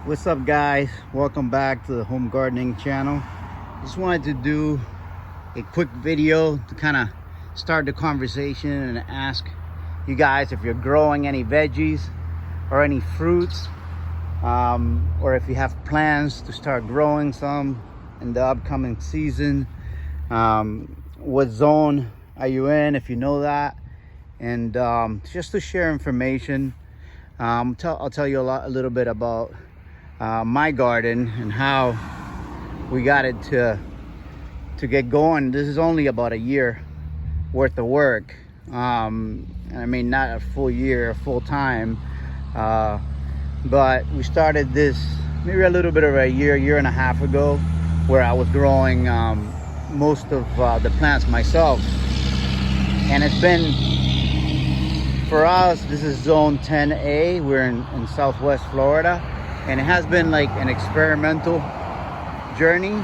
What's up, guys? Welcome back to the home gardening channel. Just wanted to do a quick video to kind of start the conversation and ask you guys if you're growing any veggies or any fruits, or if you have plans to start growing some in the upcoming season. What zone are you in, if you know that? And just to share information. I'll tell you a little bit about my garden and how we got it to get going. This is only about a year worth of work. I mean, not a full year, full time, but we started this maybe a little bit over a year and a half ago, where I was growing most of the plants myself. And it's been, for us, this is zone 10A. We're in Southwest Florida, and it has been like an experimental journey.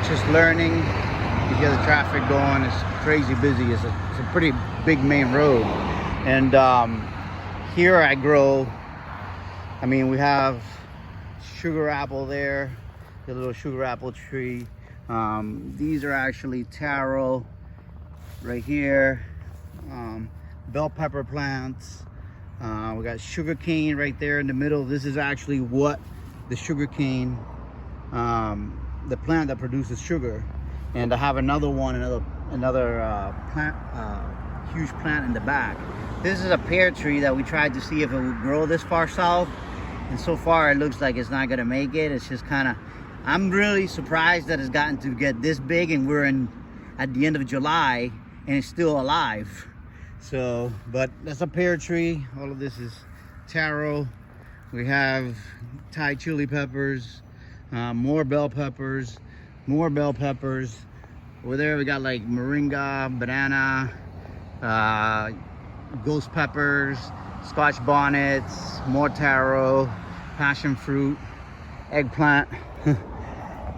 Just learning to get the traffic going. It's crazy busy. It's a pretty big main road. And here I grow, I mean, we have sugar apple there, the little sugar apple tree. These are actually taro right here. Bell pepper plants. We got sugar cane right there in the middle. This is actually what the sugar cane, the plant that produces sugar. And I have another one, another plant, huge plant in the back. This is a pear tree that we tried to see if it would grow this far south, and so far it looks like it's not gonna make it. It's just kind of, I'm really surprised that it's gotten to get this big, and we're at the end of July and it's still alive. So, but that's a pear tree. All of this is taro. We have Thai chili peppers, more bell peppers. Over there we got like moringa, banana, ghost peppers, scotch bonnets, more taro, passion fruit, eggplant.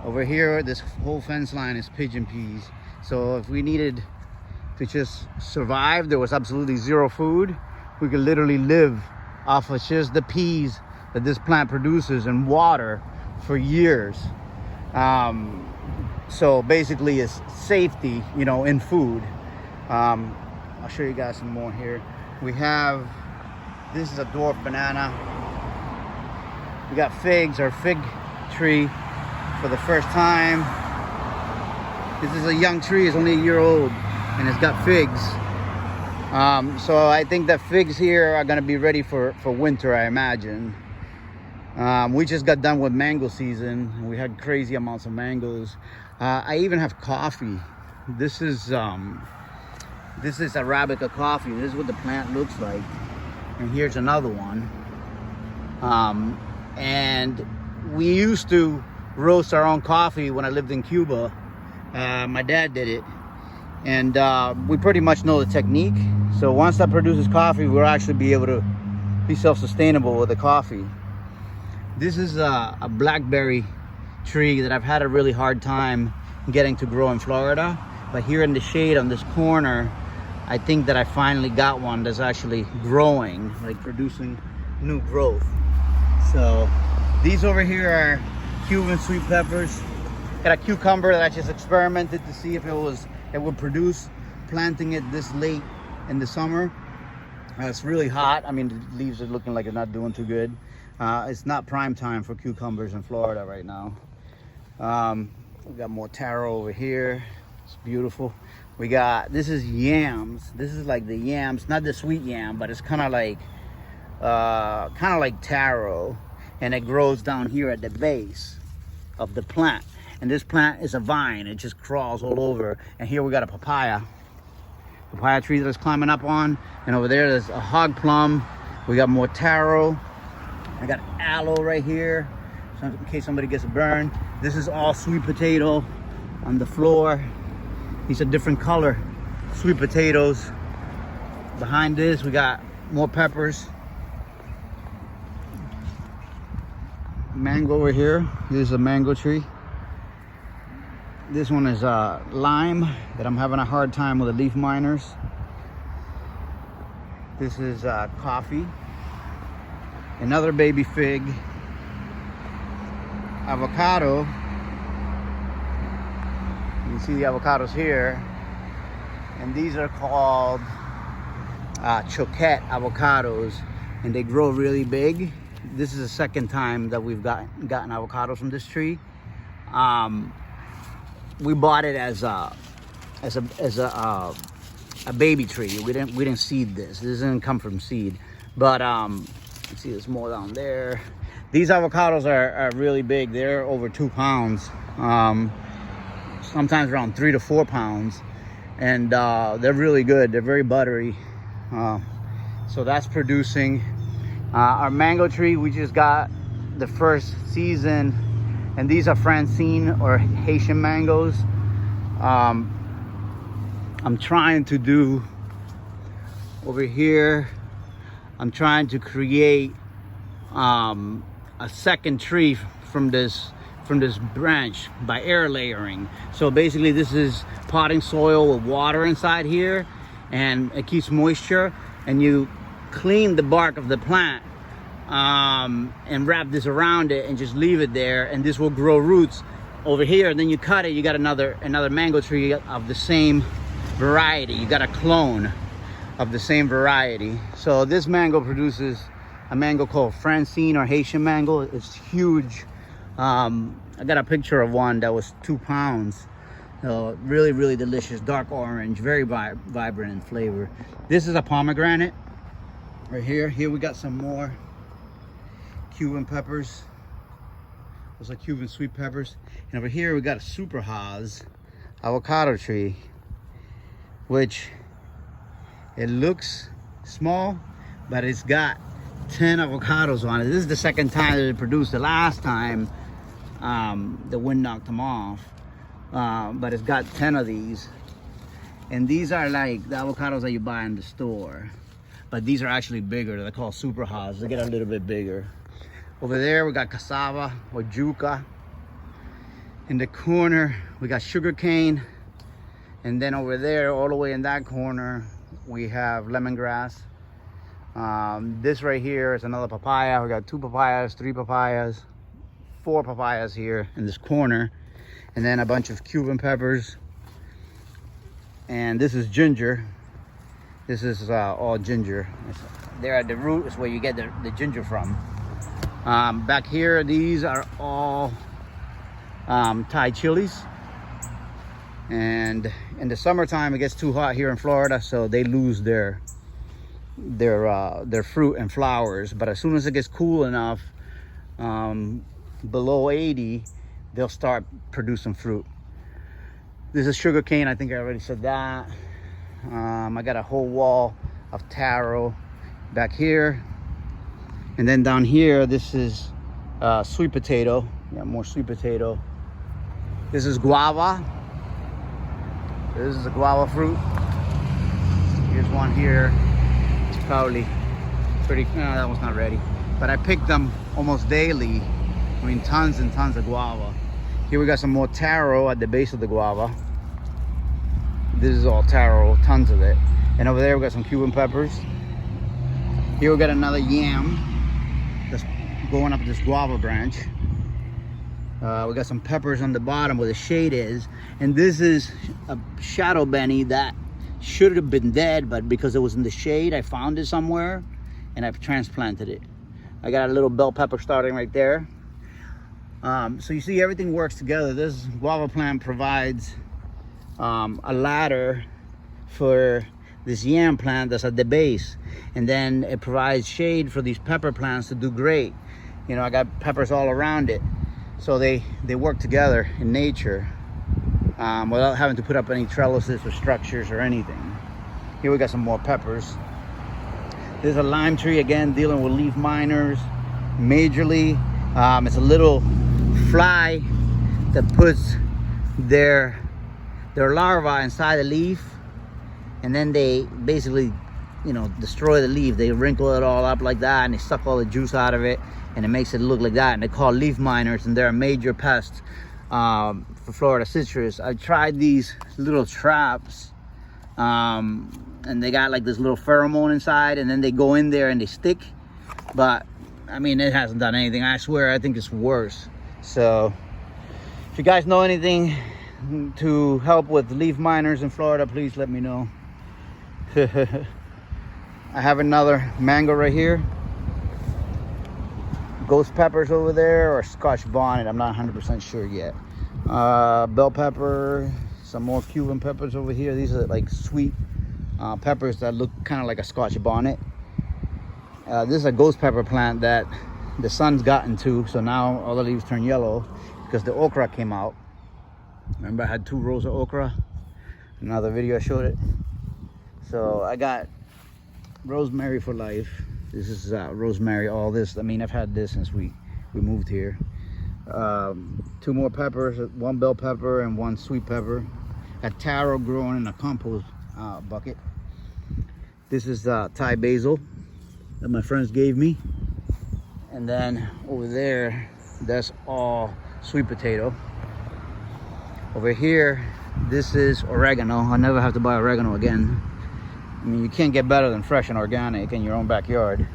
Over here, this whole fence line is pigeon peas. So if we needed to just survive, there was absolutely zero food, we could literally live off of just the peas that this plant produces and water for years. So basically it's safety, in food. I'll show you guys some more here. We have, this is a dwarf banana. We got figs, our fig tree for the first time. This is a young tree, it's only a year old, and it's got figs. So I think that figs here are gonna be ready for winter, I imagine. We just got done with mango season. We had crazy amounts of mangoes. I even have coffee. This is Arabica Coffee. This is what the plant looks like. And here's another one. And we used to roast our own coffee when I lived in Cuba. My dad did it. And we pretty much know the technique. So once that produces coffee, we'll actually be able to be self-sustainable with the coffee. This is a blackberry tree that I've had a really hard time getting to grow in Florida. But here in the shade on this corner, I think that I finally got one that's actually growing, like producing new growth. So these over here are Cuban sweet peppers. Got a cucumber that I just experimented to see if it would produce, planting it this late in the summer. It's really hot. I mean, the leaves are looking like it's not doing too good. It's not prime time for cucumbers in Florida right now. We got more taro over here. It's beautiful. We got, this is yams. This is like the yams, not the sweet yam, but it's kind of like taro, and it grows down here at the base of the plant. And this plant is a vine. It just crawls all over. And here we got a papaya tree that it's climbing up on. And over there's a hog plum. We got more taro. I got aloe right here, so in case somebody gets a burn. This is all sweet potato on the floor. These are different color sweet potatoes. Behind this, we got more peppers. Mango over here. This is a mango tree. This one is lime that I'm having a hard time with the leaf miners. This is coffee. another baby fig, avocado. You can see the avocados here, and these are called choquette avocados, and they grow really big. This is the second time that we've gotten avocados from this tree. We bought it as a baby tree. We didn't seed this. This didn't come from seed. But you see there's more down there. These avocados are really big. They're over 2 pounds. Sometimes around 3 to 4 pounds. And they're really good. They're very buttery. So that's producing. Our mango tree, we just got the first season, and these are Francine or Haitian mangoes. I'm trying to do over here, I'm trying to create a second tree from this branch by air layering. So basically this is potting soil with water inside here, and it keeps moisture, and you clean the bark of the plant and wrap this around it and just leave it there, and this will grow roots over here. And then you cut it, you got another mango tree of the same variety. You got a clone of the same variety. So this mango produces a mango called Francine or Haitian mango. It's huge. I got a picture of one that was 2 pounds. Really, really delicious, dark orange, very vibrant in flavor. This is a pomegranate right here. Here we got some more Cuban peppers. Those are Cuban sweet peppers. And over here we got a super Haas avocado tree, which it looks small, but it's got 10 avocados on it. This is the second time that it produced. The last time the wind knocked them off, but it's got 10 of these. And these are like the avocados that you buy in the store, but these are actually bigger. They're called super Haas. They get a little bit bigger. Over there we got cassava or yuca. In the corner we got sugar cane. And then over there, all the way in that corner, we have lemongrass. This right here is another papaya. We got 2 papayas, 3 papayas, 4 papayas here in this corner. And then a bunch of Cuban peppers. And this is ginger. This is all ginger. There at the root is where you get the ginger from. Back here, these are all Thai chilies. And in the summertime it gets too hot here in Florida, so they lose their fruit and flowers. But as soon as it gets cool enough, below 80, they'll start producing fruit. This is sugar cane. I think I already said that. I got a whole wall of taro back here, and then down here this is sweet potato. Yeah, more sweet potato. This is guava. This is a guava fruit. Here's one here. It's probably pretty, no, that one's not ready. But I pick them almost daily. I mean, tons and tons of guava. Here we got some more taro at the base of the guava. This is all taro, tons of it. And over there we got some Cuban peppers. Here we got another yam that's going up this guava branch. We got some peppers on the bottom where the shade is, and this is a shadow benny that should have been dead, but because it was in the shade, I found it somewhere and I've transplanted it. I got a little bell pepper starting right there. So you see, everything works together. This guava plant provides a ladder for this yam plant that's at the base, and then it provides shade for these pepper plants to do great. You know, I got peppers all around it. So they work together in nature without having to put up any trellises or structures or anything. Here we got some more peppers. There's a lime tree, again, dealing with leaf miners majorly. It's a little fly that puts their larvae inside the leaf, and then they basically, you know, destroy the leaf. They wrinkle it all up like that, and they suck all the juice out of it, and it makes it look like that. And they're called leaf miners, and they're a major pest for Florida citrus. I tried these little traps, and they got like this little pheromone inside, and then they go in there and they stick. But I mean, it hasn't done anything. I swear, I think it's worse. So if you guys know anything to help with leaf miners in Florida, please let me know. I have another mango right here. Ghost peppers over there, or Scotch bonnet, I'm not 100% sure yet. Bell pepper, some more Cuban peppers over here. These are like sweet peppers that look kind of like a Scotch bonnet. This is a ghost pepper plant that the sun's gotten to, so now all the leaves turn yellow because the okra came out. Remember, I had 2 rows of okra. Another video I showed it. So I got rosemary for life. This is rosemary. All this, I mean, I've had this since we moved here. 2 more peppers, 1 bell pepper and 1 sweet pepper. A taro growing in a compost bucket. This is Thai basil that my friends gave me. And then over there, that's all sweet potato. Over here, this is oregano. I'll never have to buy oregano again. I mean, you can't get better than fresh and organic in your own backyard.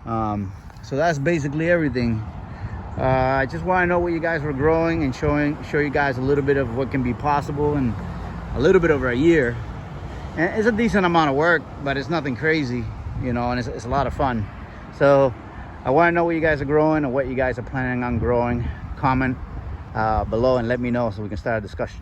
So that's basically everything. I just want to know what you guys were growing and show you guys a little bit of what can be possible in a little bit over a year. And it's a decent amount of work, but it's nothing crazy, you know, and it's a lot of fun. So I want to know what you guys are growing and what you guys are planning on growing. Comment below and let me know so we can start a discussion.